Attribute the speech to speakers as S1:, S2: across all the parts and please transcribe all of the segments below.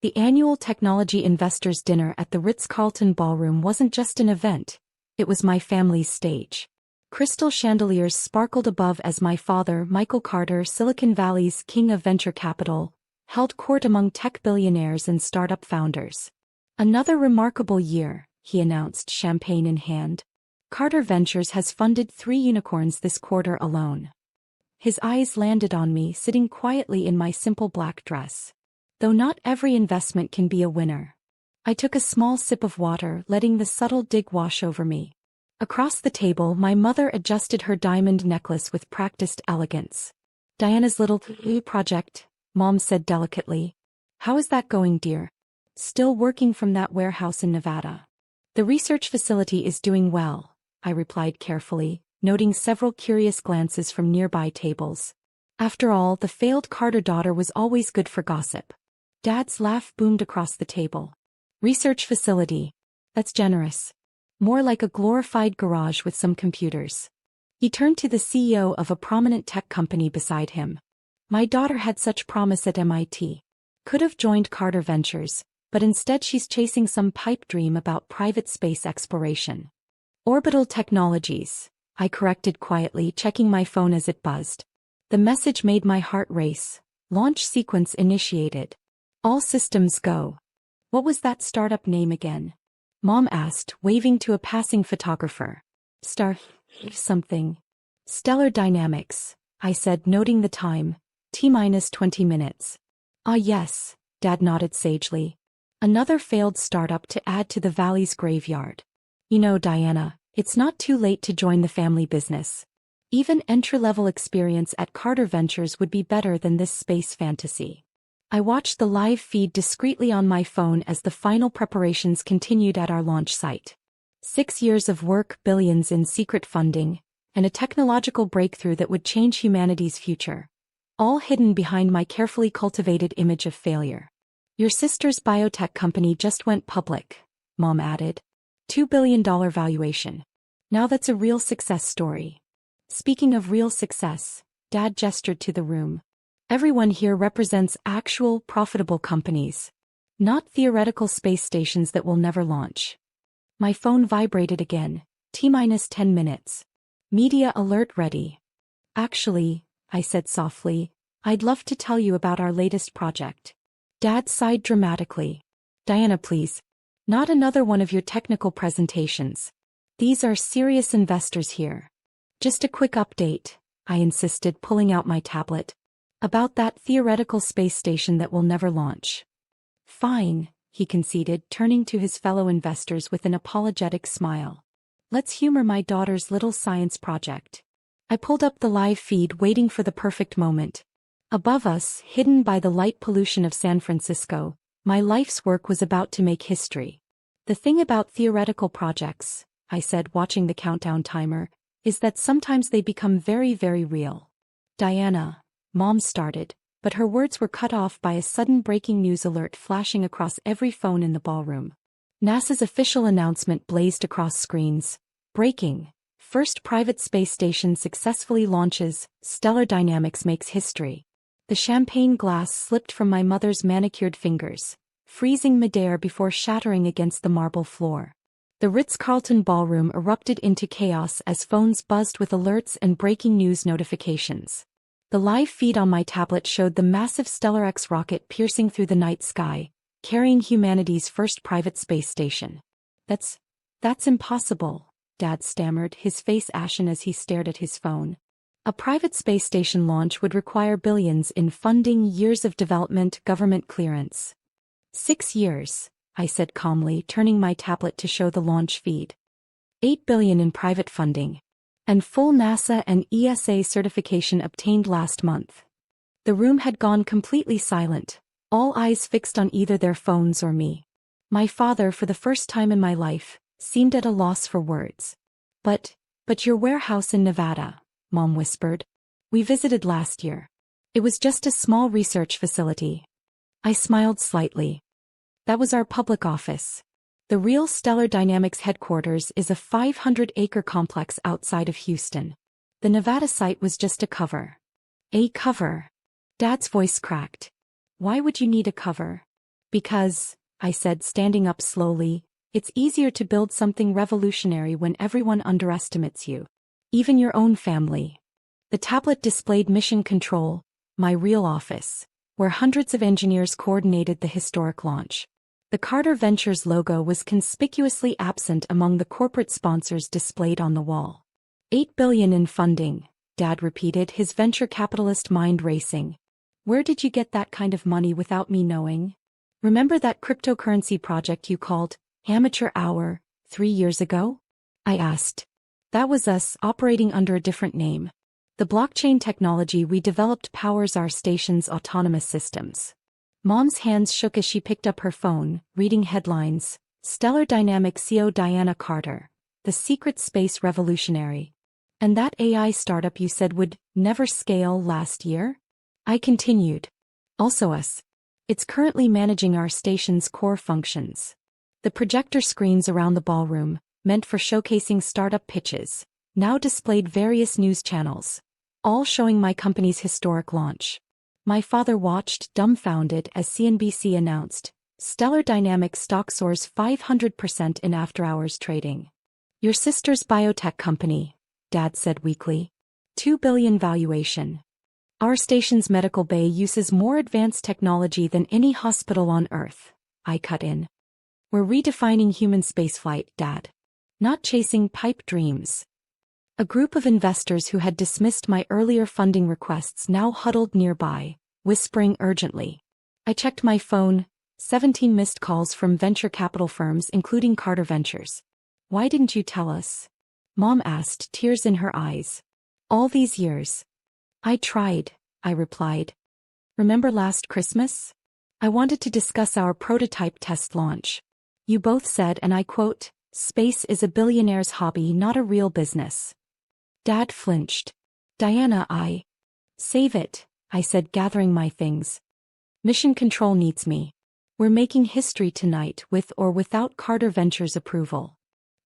S1: The annual Technology Investors Dinner at the Ritz-Carlton Ballroom wasn't just an event, it was my family's stage. Crystal chandeliers sparkled above as my father, Michael Carter, Silicon Valley's king of venture capital, held court among tech billionaires and startup founders. Another remarkable year, he announced, champagne in hand. Carter Ventures has funded 3 unicorns this quarter alone. His eyes landed on me, sitting quietly in my simple black dress. Though not every investment can be a winner. I took a small sip of water, letting the subtle dig wash over me. Across the table, my mother adjusted her diamond necklace with practiced elegance. "Diana's little project," Mom said delicately. "How is that going, dear?" "Still working from that warehouse in Nevada. The research facility is doing well," I replied carefully, noting several curious glances from nearby tables. After all, the failed Carter daughter was always good for gossip. Dad's laugh boomed across the table. "Research facility? That's generous. More like a glorified garage with some computers." He turned to the CEO of a prominent tech company beside him. "My daughter had such promise at MIT. Could have joined Carter Ventures, but instead she's chasing some pipe dream about private space exploration." "Orbital Technologies," I corrected quietly, checking my phone as it buzzed. The message made my heart race. "Launch sequence initiated. All systems go." "What was that startup name again?" Mom asked, waving to a passing photographer. "Star something." "Stellar Dynamics," I said, noting the time. T-20 minutes. "Ah yes," Dad nodded sagely. "Another failed startup to add to the Valley's graveyard. You know, Diana, it's not too late to join the family business. Even entry-level experience at Carter Ventures would be better than this space fantasy." I watched the live feed discreetly on my phone as the final preparations continued at our launch site. 6 years of work, billions in secret funding, and a technological breakthrough that would change humanity's future. All hidden behind my carefully cultivated image of failure. "Your sister's biotech company just went public," Mom added. $2 billion valuation. Now that's a real success story. Speaking of real success, Dad gestured to the room. "Everyone here represents actual, profitable companies. Not theoretical space stations that will never launch." My phone vibrated again. T-10 minutes. "Media alert ready." "Actually," I said softly, "I'd love to tell you about our latest project." Dad sighed dramatically. "Diana, please. Not another one of your technical presentations. These are serious investors here." "Just a quick update," I insisted, pulling out my tablet. "About that theoretical space station that will never launch." "Fine," he conceded, turning to his fellow investors with an apologetic smile. "Let's humor my daughter's little science project." I pulled up the live feed, waiting for the perfect moment. Above us, hidden by the light pollution of San Francisco, my life's work was about to make history. "The thing about theoretical projects," I said, watching the countdown timer, "is that sometimes they become very, very real." "Diana," Mom started, but her words were cut off by a sudden breaking news alert flashing across every phone in the ballroom. NASA's official announcement blazed across screens. "Breaking. First private space station successfully launches. Stellar Dynamics makes history." The champagne glass slipped from my mother's manicured fingers, freezing midair before shattering against the marble floor. The Ritz-Carlton Ballroom erupted into chaos as phones buzzed with alerts and breaking news notifications. The live feed on my tablet showed the massive StellarX rocket piercing through the night sky, carrying humanity's first private space station. That's impossible," Dad stammered, his face ashen as he stared at his phone. "A private space station launch would require billions in funding, years of development, government clearance." 6 years, I said calmly, turning my tablet to show the launch feed. $8 billion in private funding. And full NASA and ESA certification obtained last month. The room had gone completely silent, all eyes fixed on either their phones or me. My father, for the first time in my life, seemed at a loss for words. But your warehouse in Nevada," Mom whispered. "We visited last year. It was just a small research facility." I smiled slightly. "That was our public office. The real Stellar Dynamics headquarters is a 500-acre complex outside of Houston. The Nevada site was just a cover." "A cover?" Dad's voice cracked. "Why would you need a cover?" Because, I said, standing up slowly, it's easier to build something revolutionary when everyone underestimates you. Even your own family. The tablet displayed Mission Control, my real office, where hundreds of engineers coordinated the historic launch. The Carter Ventures logo was conspicuously absent among the corporate sponsors displayed on the wall. $8 billion in funding, Dad repeated, his venture capitalist mind racing. Where did you get that kind of money without me knowing? Remember that cryptocurrency project you called Amateur Hour 3 years ago? I asked. That was us, operating under a different name. The blockchain technology we developed powers our station's autonomous systems. Mom's hands shook as she picked up her phone, reading headlines. Stellar Dynamics CEO Diana Carter, the secret space revolutionary. And that AI startup you said would never scale last year? I continued. Also us. It's currently managing our station's core functions. The projector screens around the ballroom, meant for showcasing startup pitches, now displayed various news channels, all showing my company's historic launch. My father watched, dumbfounded, as CNBC announced, Stellar Dynamics stock soars 500% in after-hours trading. Your sister's biotech company, Dad said weakly. $2 billion valuation. Our station's medical bay uses more advanced technology than any hospital on Earth, I cut in. We're redefining human spaceflight, Dad. Not chasing pipe dreams. A group of investors who had dismissed my earlier funding requests now huddled nearby, whispering urgently. I checked my phone, 17 missed calls from venture capital firms including Carter Ventures. Why didn't you tell us? Mom asked, tears in her eyes. All these years. I tried, I replied. Remember last Christmas? I wanted to discuss our prototype test launch. You both said, and I quote, space is a billionaire's hobby, not a real business. Dad flinched. Diana, save it, I said, gathering my things. Mission Control needs me. We're making history tonight with or without Carter Ventures' approval.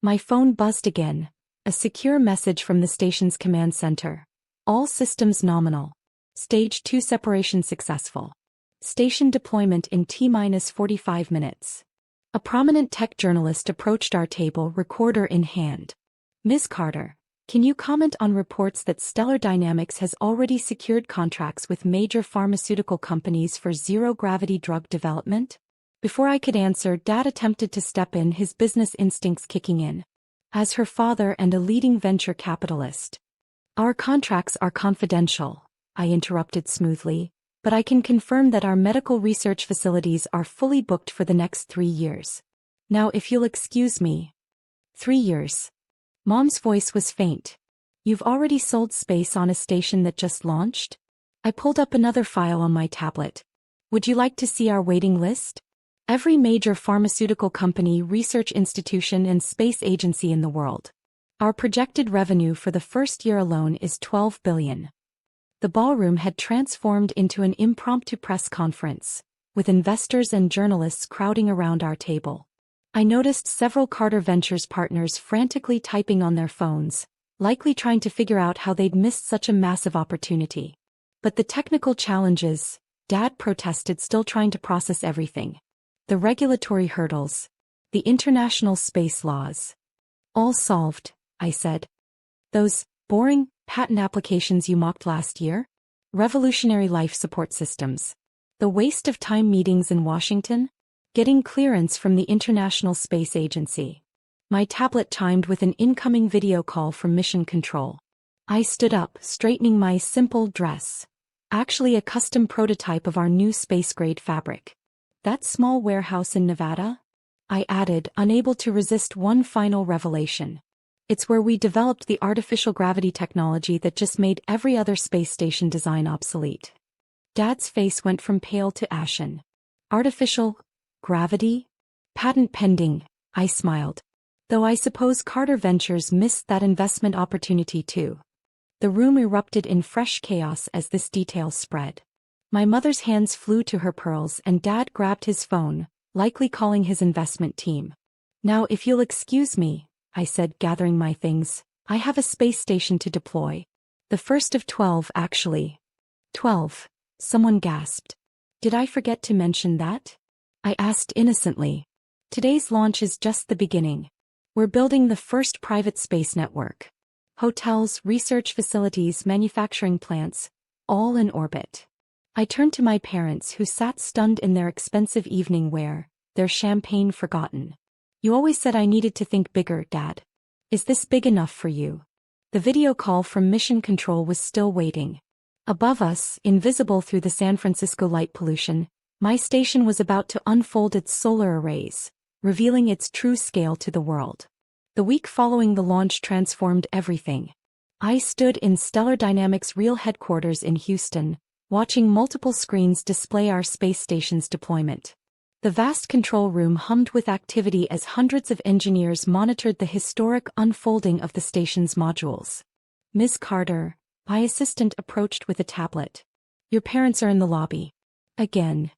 S1: My phone buzzed again, a secure message from the station's command center. All systems nominal. Stage 2 separation successful. Station deployment in T-45 minutes. A prominent tech journalist approached our table, recorder in hand. Ms. Carter, can you comment on reports that Stellar Dynamics has already secured contracts with major pharmaceutical companies for zero-gravity drug development? Before I could answer, Dad attempted to step in, his business instincts kicking in. As her father and a leading venture capitalist. Our contracts are confidential, I interrupted smoothly, but I can confirm that our medical research facilities are fully booked for the next 3 years. Now if you'll excuse me. 3 years. Mom's voice was faint. You've already sold space on a station that just launched? I pulled up another file on my tablet. Would you like to see our waiting list? Every major pharmaceutical company, research institution, and space agency in the world. Our projected revenue for the first year alone is $12 billion. The ballroom had transformed into an impromptu press conference, with investors and journalists crowding around our table. I noticed several Carter Ventures partners frantically typing on their phones, likely trying to figure out how they'd missed such a massive opportunity. But the technical challenges, Dad protested, still trying to process everything. The regulatory hurdles, the international space laws. All solved, I said. Those boring patent applications you mocked last year? Revolutionary life support systems. The waste of time meetings in Washington? Getting clearance from the International Space Agency. My tablet chimed with an incoming video call from Mission Control. I stood up, straightening my simple dress. Actually a custom prototype of our new space-grade fabric. That small warehouse in Nevada? I added, unable to resist one final revelation. It's where we developed the artificial gravity technology that just made every other space station design obsolete. Dad's face went from pale to ashen. Artificial gravity? Patent pending, I smiled. Though I suppose Carter Ventures missed that investment opportunity too. The room erupted in fresh chaos as this detail spread. My mother's hands flew to her pearls and Dad grabbed his phone, likely calling his investment team. Now if you'll excuse me, I said, gathering my things, I have a space station to deploy. The first of 12 actually. 12. Someone gasped. Did I forget to mention that? I asked innocently. Today's launch is just the beginning. We're building the first private space network. Hotels, research facilities, manufacturing plants, all in orbit. I turned to my parents who sat stunned in their expensive evening wear, their champagne forgotten. You always said I needed to think bigger, Dad. Is this big enough for you? The video call from Mission Control was still waiting. Above us, invisible through the San Francisco light pollution, my station was about to unfold its solar arrays, revealing its true scale to the world. The week following the launch transformed everything. I stood in Stellar Dynamics' real headquarters in Houston, watching multiple screens display our space station's deployment. The vast control room hummed with activity as hundreds of engineers monitored the historic unfolding of the station's modules. Ms. Carter, my assistant approached with a tablet. Your parents are in the lobby. Again.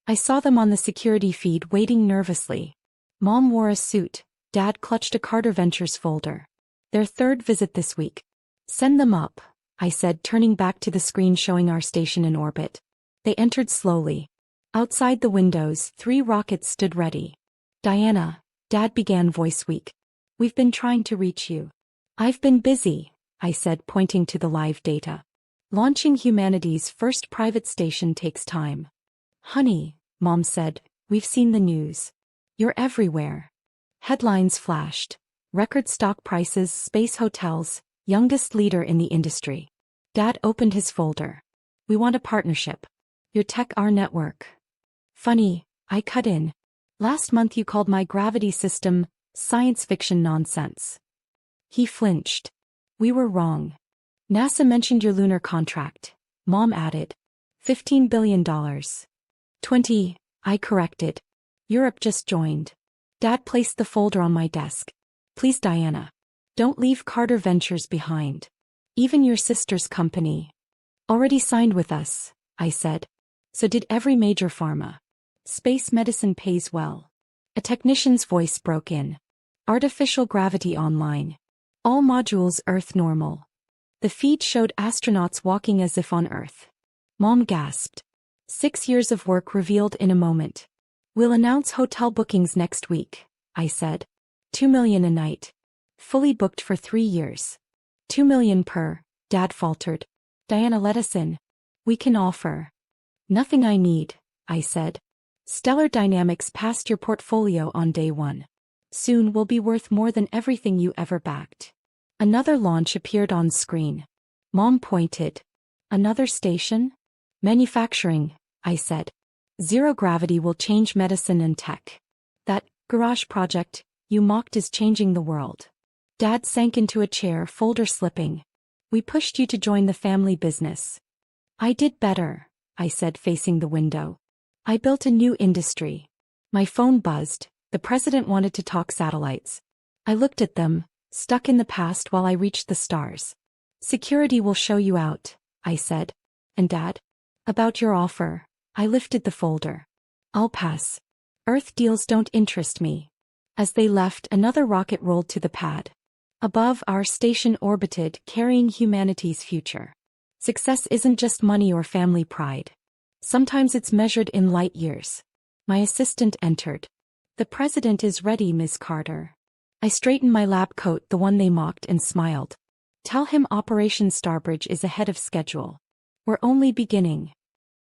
S1: I saw them on the security feed waiting nervously. Mom wore a suit, Dad clutched a Carter Ventures folder. Their third visit this week. Send them up, I said, turning back to the screen showing our station in orbit. They entered slowly. Outside the windows, 3 rockets stood ready. Diana, Dad began, voice weak. We've been trying to reach you. I've been busy, I said, pointing to the live data. Launching humanity's first private station takes time. Honey, Mom said, we've seen the news. You're everywhere. Headlines flashed. Record stock prices, space hotels, youngest leader in the industry. Dad opened his folder. We want a partnership. Your tech, our network. Funny, I cut in. Last month you called my gravity system science fiction nonsense. He flinched. We were wrong. NASA mentioned your lunar contract. Mom added. $15 billion. 20, I corrected. Europe just joined. Dad placed the folder on my desk. Please, Diana. Don't leave Carter Ventures behind. Even your sister's company. Already signed with us, I said. So did every major pharma. Space medicine pays well. A technician's voice broke in. Artificial gravity online. All modules Earth normal. The feed showed astronauts walking as if on Earth. Mom gasped. 6 years of work revealed in a moment. We'll announce hotel bookings next week, I said. $2 million a night. Fully booked for 3 years. $2 million per, Dad faltered. Diana, let us in. We can offer. Nothing I need, I said. Stellar Dynamics passed your portfolio on day 1. Soon we'll be worth more than everything you ever backed. Another launch appeared on screen. Mom pointed. Another station? Manufacturing, I said. Zero gravity will change medicine and tech. That garage project you mocked is changing the world. Dad sank into a chair, folder slipping. We pushed you to join the family business. I did better, I said, facing the window. I built a new industry. My phone buzzed. The president wanted to talk satellites. I looked at them, stuck in the past while I reached the stars. Security will show you out, I said. And Dad? About your offer. I lifted the folder. I'll pass. Earth deals don't interest me. As they left, another rocket rolled to the pad. Above, our station orbited, carrying humanity's future. Success isn't just money or family pride. Sometimes it's measured in light years. My assistant entered. The president is ready, Ms. Carter. I straightened my lab coat, the one they mocked, and smiled. Tell him Operation Starbridge is ahead of schedule. We're only beginning.